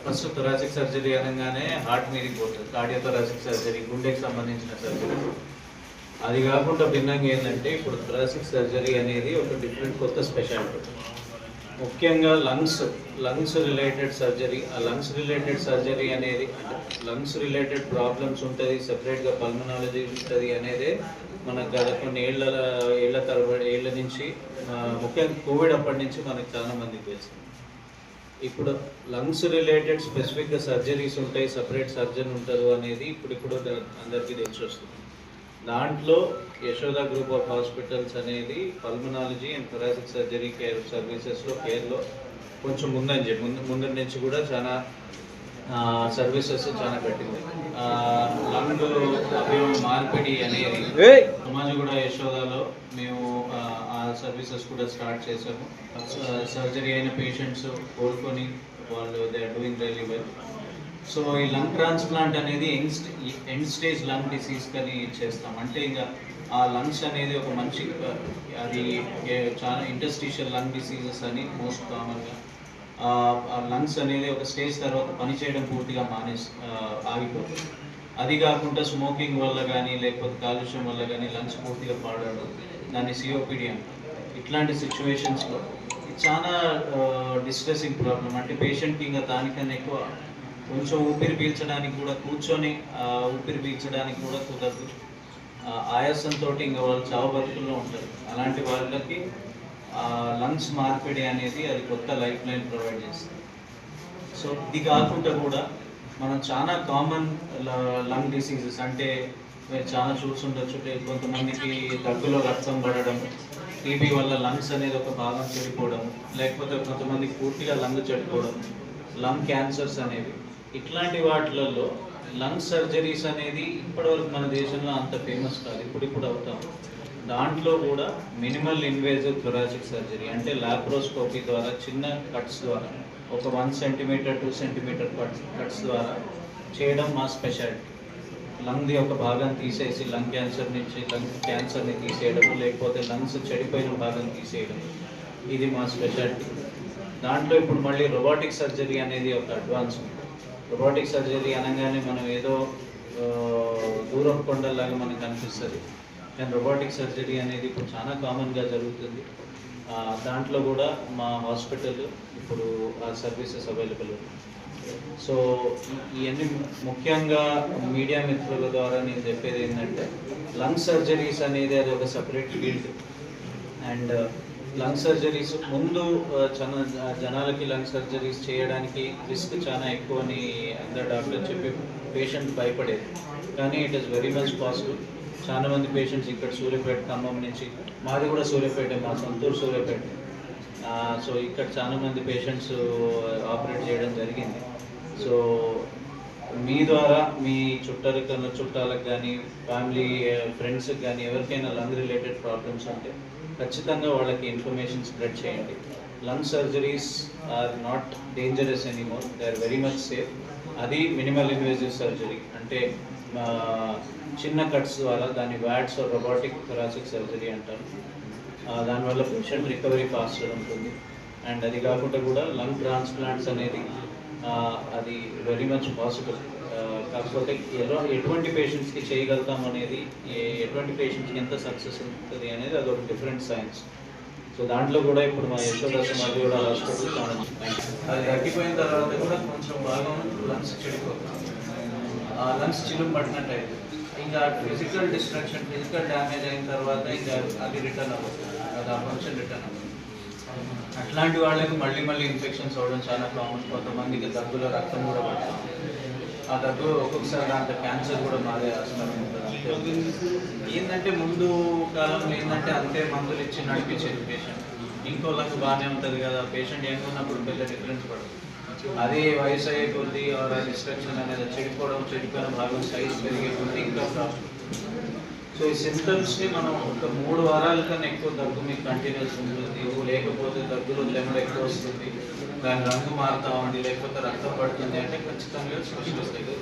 First thoracic surgery అనగానే heart మీదకి పోతుంది, కార్డియోథొరాసిక్ సర్జరీ, గుండెకి సంబంధించిన సర్జరీ. అది కాకుండా భిన్నంగా ఏంటంటే ఇప్పుడు థొరాసిక్ సర్జరీ అనేది ఒక డిఫరెంట్ కొత్త స్పెషాలిటీ. ముఖ్యంగా లంగ్స్ రిలేటెడ్ సర్జరీ. ఆ లంగ్స్ రిలేటెడ్ సర్జరీ అనేది అంటే లంగ్స్ రిలేటెడ్ ప్రాబ్లమ్స్ ఉంటుంది, సెపరేట్గా పల్మనాలజీ ఉంటుంది అనేది మనకు గత కొన్ని ఏళ్ళ నుంచి ముఖ్యంగా కోవిడ్ అప్పటి నుంచి మనకు చాలా మందికి తెలిసింది. ఇప్పుడు లంగ్స్ రిలేటెడ్ స్పెసిఫిక్గా సర్జరీస్ ఉంటాయి, సపరేట్ సర్జన్ ఉంటారు అనేది ఇప్పుడు అందరికీ తెలిసి వస్తుంది. దాంట్లో యశోద గ్రూప్ ఆఫ్ హాస్పిటల్స్ అనేది పల్మనాలజీ అండ్ థొరాసిక్ సర్జరీ కేర్లో కొంచెం ముందు నుంచి కూడా చాలా సర్వీసెస్ చాలా పెట్టింది. లంగ్ అవయవ మార్పిడి అనేది సమాజగూడ యశోదలో మేము ఆ సర్వీసెస్ కూడా స్టార్ట్ చేసాము. సర్జరీ అయిన పేషెంట్స్ కోలుకొని వాళ్ళు they are doing really well. So ఈ లంగ్ ట్రాన్స్ప్లాంట్ అనేది ఎండ్ స్టేజ్ లంగ్ డిసీజ్ కని చేస్తాం. అంటే ఇంకా ఆ లంగ్స్ అనేది ఒక మంచి అది చాలా ఇంటర్స్టిషియల్ లంగ్ డిసీజెస్ అని మోస్ట్ కామన్గా ఆ లంగ్స్ అనేది ఒక స్టేజ్ తర్వాత పనిచేయడం పూర్తిగా ఆగిపోతుంది. అది కాకుండా స్మోకింగ్ వల్ల కానీ లేకపోతే కాలుష్యం వల్ల కానీ లంగ్స్ పూర్తిగా పాడడం, దాన్ని సిఓపిడి అంటారు. ఇట్లాంటి సిచ్యువేషన్స్లో చాలా డిస్ట్రెసింగ్ ప్రాబ్లం. అంటే పేషెంట్కి ఇంకా దానికన్నా ఎక్కువ కొంచెం ఊపిరి పీల్చడానికి కూడా కూర్చొని ఊపిరి పీల్చడానికి కూడా కుదరదు. ఆయాసంతో ఇంకా వాళ్ళు చావు బతుకుల్లో ఉంటారు. అలాంటి వాళ్ళకి లంగ్స్ మార్పిడి అనేది అది కొత్త లైఫ్ లైన్ ప్రొవైడ్ చేస్తుంది. సో ఇది కాకుండా కూడా మనం చాలా కామన్ లంగ్ డిసీజెస్ అంటే మీరు చాలా చూస్తుండొచ్చు. కొంతమందికి దగ్గులో రక్తం పడడం, టీబీ వల్ల లంగ్స్ అనేది ఒక భాగం చెడిపోవడం, లేకపోతే కొంతమందికి పూర్తిగా లంగ్ చెడిపోవడం, లంగ్ క్యాన్సర్స్ అనేవి. ఇట్లాంటి వాటిలలో లంగ్ సర్జరీస్ అనేది ఇప్పటివరకు మన దేశంలో అంత ఫేమస్ కాదు, ఇప్పుడు అవుతాం. దాంట్లో కూడా మినిమల్ ఇన్వేజివ్ థొరాసిక్ సర్జరీ అంటే లాప్రోస్కోపీ ద్వారా చిన్న కట్స్ ద్వారా ఒక 1 సెంటీమీటర్ 2 సెంటీమీటర్ కట్స్ ద్వారా చేయడం మా స్పెషాలిటీ. లంగ్ది ఒక భాగం తీసేసి లంగ్ క్యాన్సర్ని తీసేయడం, లేకపోతే లంగ్స్ చెడిపోయిన భాగం తీసేయడం, ఇది మా స్పెషాలిటీ. దాంట్లో ఇప్పుడు మళ్ళీ రోబోటిక్ సర్జరీ అనేది ఒక అడ్వాన్స్మెంట్. రోబోటిక్ సర్జరీ అనగానే మనం ఏదో దూరం కొండలాగా మనకు అనిపిస్తుంది, కానీ రోబోటిక్ సర్జరీ అనేది ఇప్పుడు చాలా కామన్గా జరుగుతుంది. దాంట్లో కూడా మా హాస్పిటల్ ఇప్పుడు ఆ సర్వీసెస్ అవైలబుల్ ఉంది. సో ఇవన్నీ ముఖ్యంగా మీడియా మిత్రుల ద్వారా నేను చెప్పేది ఏంటంటే లంగ్ సర్జరీస్ అనేది అది ఒక separate field. And lung surgeries ముందు జనాలకి లంగ్ సర్జరీస్ చేయడానికి రిస్క్ చాలా ఎక్కువ అని అందరు డాక్టర్ చెప్పి పేషెంట్ భయపడేది. కానీ it is very much possible. చాలా మంది పేషెంట్స్ ఇక్కడ సూర్యాపేట, ఖమ్మం నుంచి, మాది కూడా సూర్యాపేట, మా సొంతూరు సూర్యాపేట. సో ఇక్కడ చాలా మంది పేషెంట్స్ ఆపరేట్ చేయడం జరిగింది. సో మీ ద్వారా మీ చుట్టాలకు కానీ ఫ్యామిలీ ఫ్రెండ్స్కి కానీ ఎవరికైనా లంగ్ రిలేటెడ్ ప్రాబ్లమ్స్ ఉంటే ఖచ్చితంగా వాళ్ళకి ఇన్ఫర్మేషన్ స్ప్రెడ్ చేయండి. Lung surgeries are not dangerous anymore, they are very much safe. అది మినిమల్ ఇన్వేజివ్ సర్జరీ అంటే చిన్న కట్స్ ద్వారా దాన్ని వ్యాట్స్ రోబోటిక్ థొరాసిక్ సర్జరీ అంటారు. దానివల్ల పేషెంట్ రికవరీ ఫాస్టర్ ఉంటుంది. అండ్ అది కాకుండా కూడా లంగ్ ట్రాన్స్ప్లాంట్స్ అనేది అది వెరీ మచ్ పాసిబుల్. కాకపోతే ఎటువంటి పేషెంట్స్కి చేయగలుగుతాం అనేది, ఎటువంటి పేషెంట్స్కి ఎంత సక్సెస్ ఉంటుంది అనేది అదొక డిఫరెంట్ సైన్స్. సో దాంట్లో కూడా ఇప్పుడు మా యశోద సమాజగూడ హాస్పిటల్ చాలా అది తగ్గిపోయిన తర్వాత కూడా కొంచెం భాగం లంగ్స్ చెడిపోతుంది. ఆ లంగ్స్ చిలుము పట్టినట్టు అయితే ఇంకా ఫిజికల్ డ్యామేజ్ అయిన తర్వాత ఇంకా అది రిటర్న్ అవుతుంది, అది ఆ ఫంక్షన్ రిటర్న్ అవుతుంది. అట్లాంటి వాళ్ళకి మళ్ళీ ఇన్ఫెక్షన్స్ అవ్వడం చాలా కామన్. కొంతమందికి దగ్గులో రక్తం కూడా పడుతుంది. ఆ దగ్గు ఒక్కొక్కసారి దాంట్లో క్యాన్సర్ కూడా మారే ఆస్కారం ఉంటుంది. ఏంటంటే ముందు కాలంలో ఏంటంటే అంతే మందులు ఇచ్చి నడిపించేది పేషెంట్. ఇంకోళ్ళకి బాగానే ఉంటుంది కదా, పేషెంట్ ఏమన్నప్పుడు పెద్ద డిఫరెన్స్ పడుతుంది. అదే వయసు అయ్యే కొద్దీ డిస్ట్రక్షన్ అనేది చెడిపోయిన భాగం సైజ్ పెరిగే కొద్దీ ఇంకా ప్రాబ్లం. సో ఈ సింటమ్స్ని మనం ఒక 3 వారాల కన్నా ఎక్కువ దగ్గు మీకు కంటిన్యూస్ ఉంటుంది, లేకపోతే దగ్గులో లెమడ ఎక్కువ వస్తుంది, దాని రంగు మారుతూ ఉంది, లేకపోతే రక్తం పడుతుంది అంటే ఖచ్చితంగా స్పెషలిస్ట్ దగ్గర